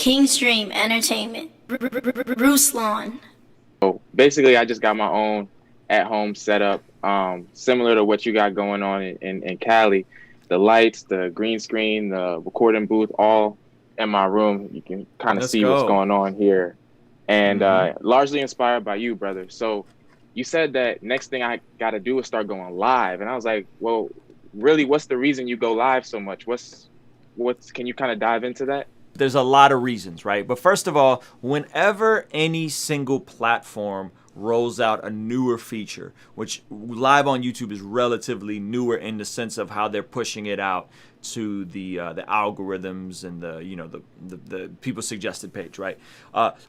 Kingstream Entertainment. Ruslan. So basically, I just got my own at-home setup, similar to what you got going on in Cali. The lights, the green screen, the recording booth, all in my room. You can kind of Let's see what's go. going on here, and Mm-hmm. largely inspired by you, brother. So you said that next thing I got to do is start going live, and I was like, well, really, what's the reason you go live so much? What's Can you kind of dive into that? There's a lot of reasons, right? But first of all, whenever any single platform rolls out a newer feature, which live on YouTube is relatively newer in the sense of how they're pushing it out to the algorithms and the people suggested page, right?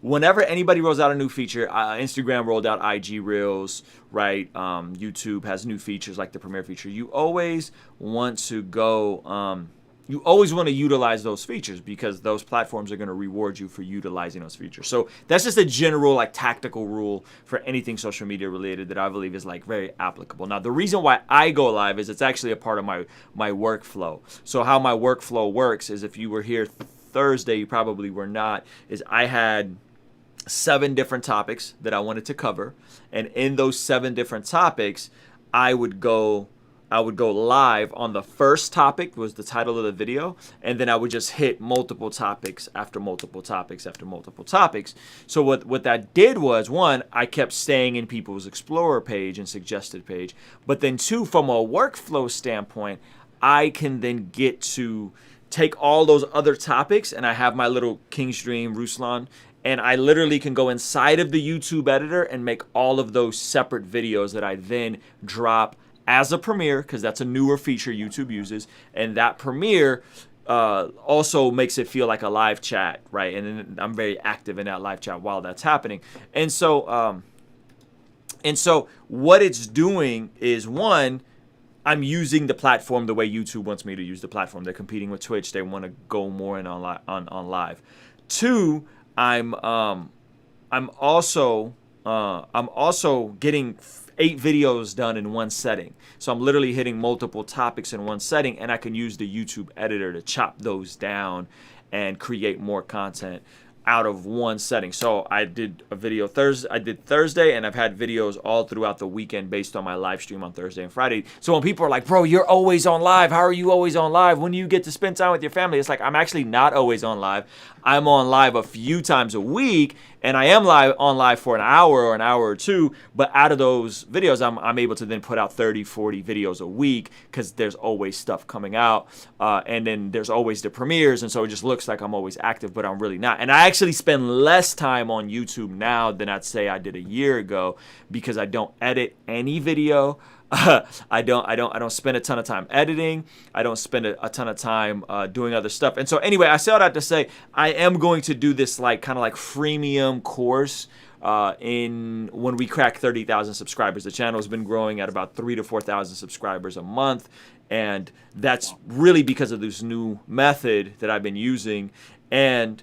Whenever anybody rolls out a new feature, Instagram rolled out IG Reels, right? YouTube has new features like the Premiere feature. You always want to go. You always want to utilize those features because those platforms are going to reward you for utilizing those features. So that's just a general like tactical rule for anything social media related that I believe is like very applicable. Now, the reason why I go live is it's actually a part of my workflow. So how my workflow works is, if you were here Thursday, you probably were not, is I had 7 different topics that I wanted to cover. And in those 7 different topics, I would go live on the first topic, was the title of the video, and then I would just hit multiple topics after multiple topics after multiple topics. So what that did was, one, I kept staying in people's Explorer page and suggested page, but then two, from a workflow standpoint, I can then get to take all those other topics, and I have my little Kingstream Ruslan, and I literally can go inside of the YouTube editor and make all of those separate videos that I then drop as a Premiere, because that's a newer feature YouTube uses, and that Premiere also makes it feel like a live chat, right? And then I'm very active in that live chat while that's happening. And so what it's doing is, one, I'm using the platform the way YouTube wants me to use the platform. They're competing with Twitch. They want to go more in on live. Two, I'm also getting 8 videos done in one setting. So I'm literally hitting multiple topics in one setting, and I can use the YouTube editor to chop those down and create more content out of one setting. So I did a video Thursday, and I've had videos all throughout the weekend based on my live stream on Thursday and Friday. So when people are like, bro, you're always on live. How are you always on live? When do you get to spend time with your family? It's like, I'm actually not always on live. I'm on live a few times a week, and I am on live for an hour or an hour or two, but out of those videos, I'm able to then put out 30, 40 videos a week, because there's always stuff coming out, and then there's always the premieres, and so it just looks like I'm always active, but I'm really not. And I actually spend less time on YouTube now than I'd say I did a year ago, because I don't edit any video. I don't spend a ton of time editing. I don't spend a ton of time doing other stuff. And so anyway, I say all that to say, I am going to do this like kind of like freemium course in when we crack 30,000 subscribers. The channel has been growing at about 3,000 to 4,000 subscribers a month, and that's really because of this new method that I've been using. And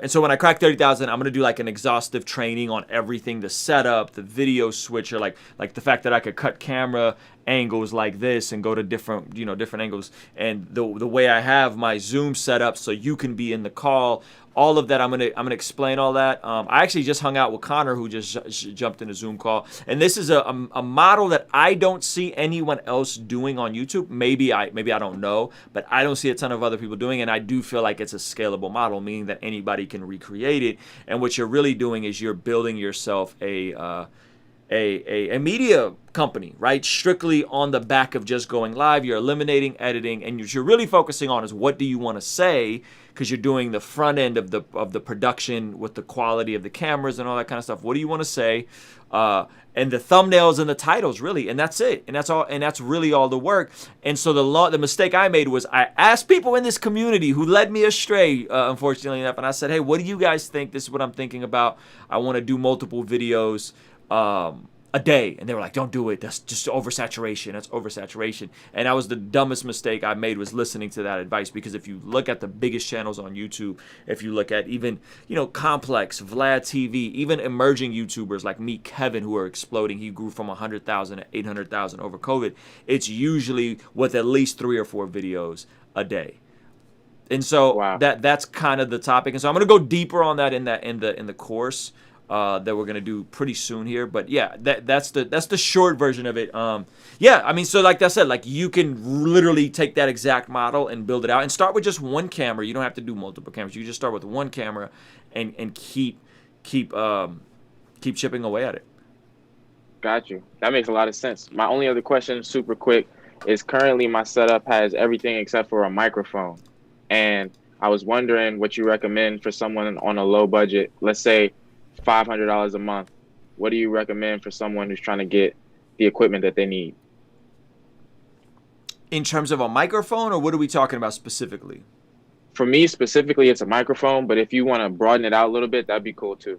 so when I crack 30,000, I'm gonna do like an exhaustive training on everything: the setup, the video switcher, like the fact that I could cut camera angles like this and go to different angles, and the way I have my Zoom set up so you can be in the call. All of that, I'm gonna explain all that. I actually just hung out with Connor, who just jumped in a Zoom call, and this is a model that I don't see anyone else doing on YouTube. Maybe I don't know, but I don't see a ton of other people doing it, and I do feel like it's a scalable model, meaning that anybody can recreate it. And what you're really doing is you're building yourself a media company, right? Strictly on the back of just going live. You're eliminating editing, and what you're really focusing on is, what do you want to say, because you're doing the front end of the production with the quality of the cameras and all that kind of stuff. What do you want to say? And the thumbnails and the titles, really, and that's it, and that's all, and that's really all the work. And so the mistake I made was, I asked people in this community who led me astray, unfortunately enough, and I said, hey, what do you guys think? This is what I'm thinking about. I want to do multiple videos a day. And they were like, don't do it. That's just oversaturation. That's oversaturation. And that was the dumbest mistake I made, was listening to that advice. Because if you look at the biggest channels on YouTube, if you look at even, Complex, Vlad TV, even emerging YouTubers like me, Kevin, who are exploding, he grew from 100,000 to 800,000 over COVID. It's usually with at least 3 or 4 videos a day. And so Wow. that's kind of the topic. And so I'm going to go deeper on that in the course that we're going to do pretty soon here. But yeah, that's the short version of it. Yeah, I mean, so like I said, like you can literally take that exact model and build it out and start with just one camera. You don't have to do multiple cameras. You just start with one camera and keep chipping away at it. Got you. That makes a lot of sense. My only other question, super quick, is currently my setup has everything except for a microphone. And I was wondering what you recommend for someone on a low budget, let's say $500 a month. What do you recommend for someone who's trying to get the equipment that they need? In terms of a microphone, or what are we talking about specifically? For me specifically, it's a microphone, but if you want to broaden it out a little bit, that'd be cool too.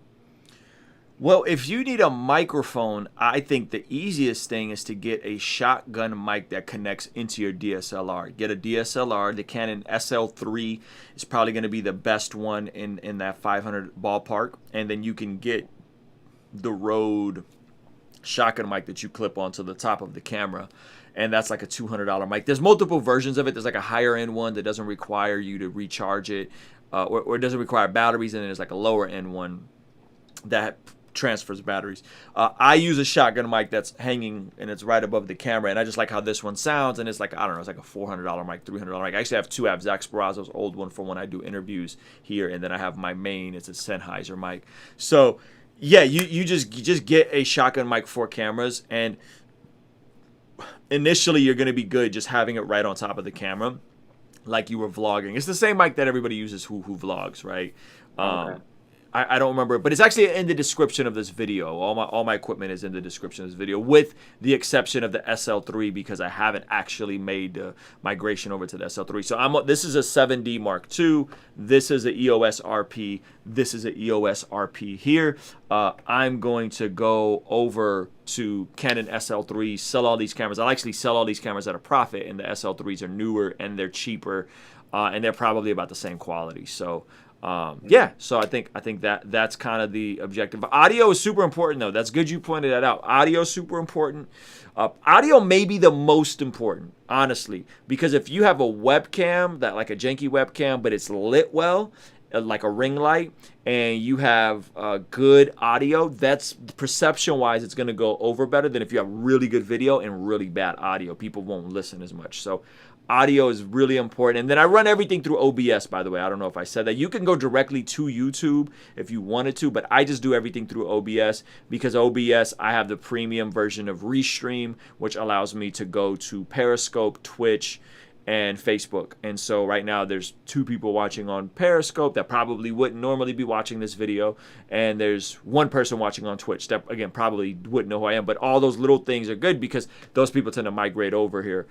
Well, if you need a microphone, I think the easiest thing is to get a shotgun mic that connects into your DSLR. Get a DSLR. The Canon SL3 is probably going to be the best one in that 500 ballpark. And then you can get the Rode shotgun mic that you clip onto the top of the camera. And that's like a $200 mic. There's multiple versions of it. There's like a higher end one that doesn't require you to recharge it or it doesn't require batteries. And then there's like a lower end one that transfers batteries. I use a shotgun mic that's hanging and it's right above the camera, and I just like how this one sounds. And it's like, I don't know, it's like a $400 mic, $300 mic. I actually have two. I have Zach Sparazzo's old one for when I do interviews here, and then I have my main. It's a Sennheiser mic. So yeah, you just get a shotgun mic for cameras, and initially you're going to be good just having it right on top of the camera, like you were vlogging. It's the same mic that everybody uses who vlogs, right? Okay. I don't remember, but it's actually in the description of this video. All my equipment is in the description of this video, with the exception of the SL3, because I haven't actually made the migration over to the SL3. So this is a 7D Mark II. This is an EOS RP. This is an EOS RP here. I'm going to go over to Canon SL3, sell all these cameras. I'll actually sell all these cameras at a profit, and the SL3s are newer and they're cheaper, and they're probably about the same quality. So yeah, so I think that's kind of the objective. Audio is super important, though. That's good you pointed that out. Audio is super important. Audio may be the most important, honestly, because if you have a webcam, that like a janky webcam, but it's lit well, like a ring light, and you have good audio, that's perception-wise, it's going to go over better than if you have really good video and really bad audio. People won't listen as much. So audio is really important. And then I run everything through OBS, by the way. I don't know if I said that. You can go directly to YouTube if you wanted to, but I just do everything through OBS, because OBS, I have the premium version of Restream, which allows me to go to Periscope, Twitch, and Facebook. And so right now there's 2 people watching on Periscope that probably wouldn't normally be watching this video, and there's 1 person watching on Twitch that, again, probably wouldn't know who I am. But all those little things are good because those people tend to migrate over here.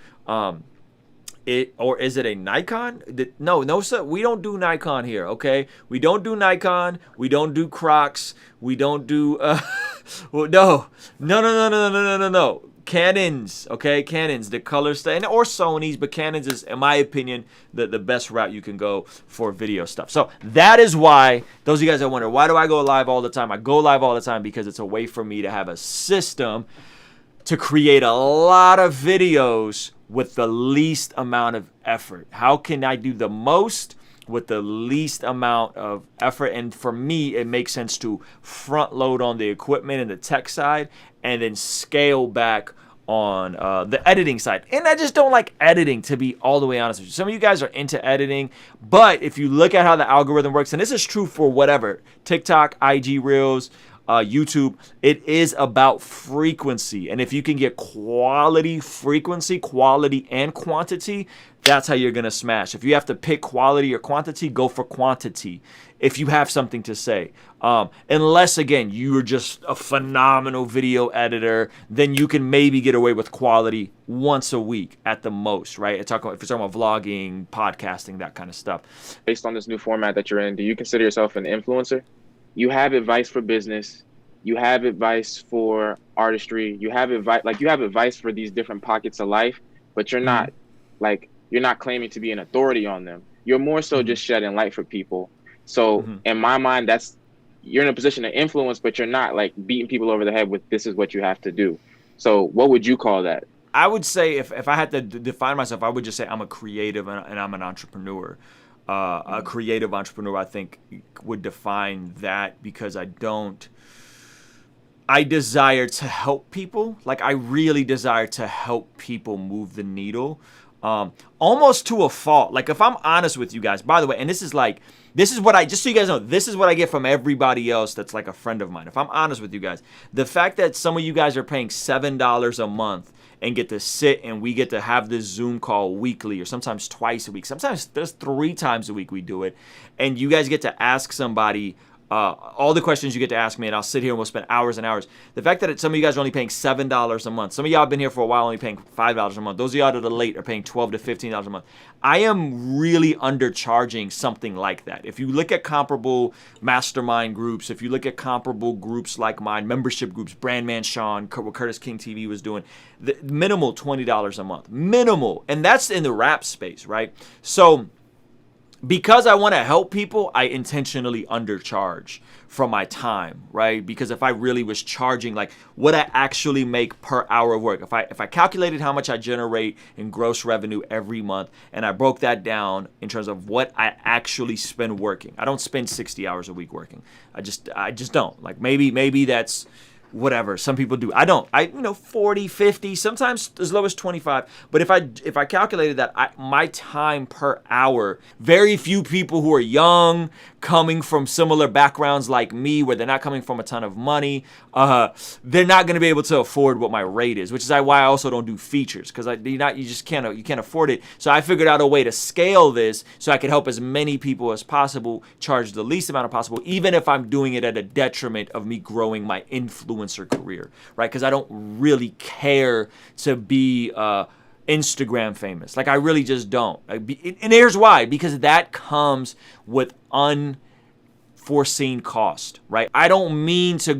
Or is it a Nikon? No, sir. We don't do Nikon here, okay? We don't do Nikon. We don't do Crocs. We don't do well, no. Canons, okay? Canons, the color stand, or Sony's, but Canons is, in my opinion, the best route you can go for video stuff. So that is why, those of you guys that wonder, why do I go live all the time? I go live all the time because it's a way for me to have a system to create a lot of videos with the least amount of effort. How can I do the most with the least amount of effort? And for me, it makes sense to front load on the equipment and the tech side, and then scale back on the editing side. And I just don't like editing, to be all the way honest with you. Some of you guys are into editing, but if you look at how the algorithm works, and this is true for whatever, TikTok, IG Reels, YouTube, it is about frequency. And if you can get quality frequency, quality and quantity, that's how you're going to smash. If you have to pick quality or quantity, go for quantity if you have something to say. Unless, again, you're just a phenomenal video editor, then you can maybe get away with quality once a week at the most, right? If you're talking about vlogging, podcasting, that kind of stuff. Based on this new format that you're in, do you consider yourself an influencer? You have advice for business. You have advice for artistry. You have advice for these different pockets of life, but you're not claiming to be an authority on them. You're more so just shedding light for people. So in my mind, you're in a position to influence, but you're not like beating people over the head with this is what you have to do. So what would you call that? I would say if I had to define myself, I would just say I'm a creative and I'm an entrepreneur. a creative entrepreneur, I think, would define that, because I desire to help people. Like, I really desire to help people move the needle, almost to a fault. Like, if I'm honest with you guys, by the way, and this is what I, just so you guys know, this is what I get from everybody else that's like a friend of mine. If I'm honest with you guys, the fact that some of you guys are paying $7 a month and get to sit and we get to have this Zoom call weekly, or sometimes twice a week, sometimes there's 3 times a week we do it, and you guys get to ask somebody all the questions you get to ask me, and I'll sit here and we'll spend hours and hours. The fact that some of you guys are only paying $7 a month, some of y'all have been here for a while only paying $5 a month, those of y'all that are late are paying $12 to $15 a month. I am really undercharging something like that. If you look at comparable mastermind groups, if you look at comparable groups like mine, membership groups, Brandman Sean, what Curtis King TV was doing, the minimal $20 a month, minimal, and that's in the rap space, right? So because I want to help people, I intentionally undercharge for my time, right? Because if I really was charging like what I actually make per hour of work, if I calculated how much I generate in gross revenue every month, and I broke that down in terms of what I actually spend working, I don't spend 60 hours a week working. I just don't. Like, maybe that's whatever. Some people do. I don't. 40, 50, sometimes as low as 25. But if I calculated that, my time per hour, very few people who are young, coming from similar backgrounds like me, where they're not coming from a ton of money, they're not going to be able to afford what my rate is, which is why I also don't do features, because you can't afford it. So I figured out a way to scale this so I could help as many people as possible, charge the least amount of possible, even if I'm doing it at a detriment of me growing my influencer career, right? Because I don't really care to be Instagram famous. Like, I really just don't. And here's why: because that comes with unforeseen cost, right? I don't want to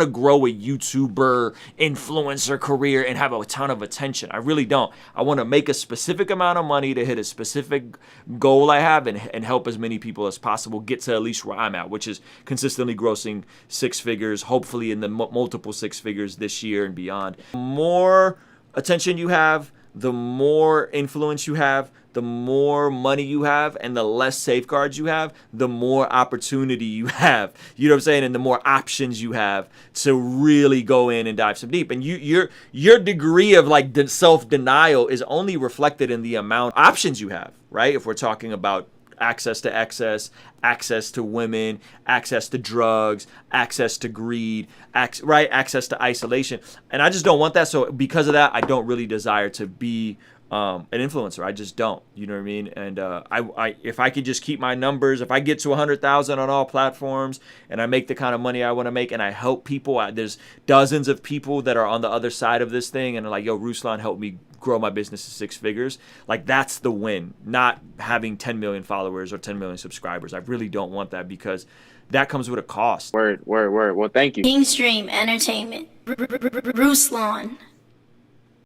grow a YouTuber influencer career and have a ton of attention. I really don't. I want to make a specific amount of money to hit a specific goal I have, and help as many people as possible get to at least where I'm at, which is consistently grossing 6 figures, hopefully in the multiple 6 figures this year and beyond. The more attention you have, the more influence you have, the more money you have, and the less safeguards you have, the more opportunity you have. You know what I'm saying? And the more options you have to really go in and dive some deep. And your degree of like self-denial is only reflected in the amount of options you have, right? If we're talking about access to excess, access to women, access to drugs, access to greed, access to isolation. And I just don't want that. So because of that, I don't really desire to be an influencer. I just don't, you know what I mean? And I if I could just keep my numbers, if I get to 100,000 on all platforms and I make the kind of money I want to make and I help people, there's dozens of people that are on the other side of this thing and are like, yo, Ruslan, help me grow my business to 6 figures. Like, that's the win, not having 10 million followers or 10 million subscribers. I really don't want that, because that comes with a cost. Word. Well, thank you. Kingstream Entertainment. Ruslan.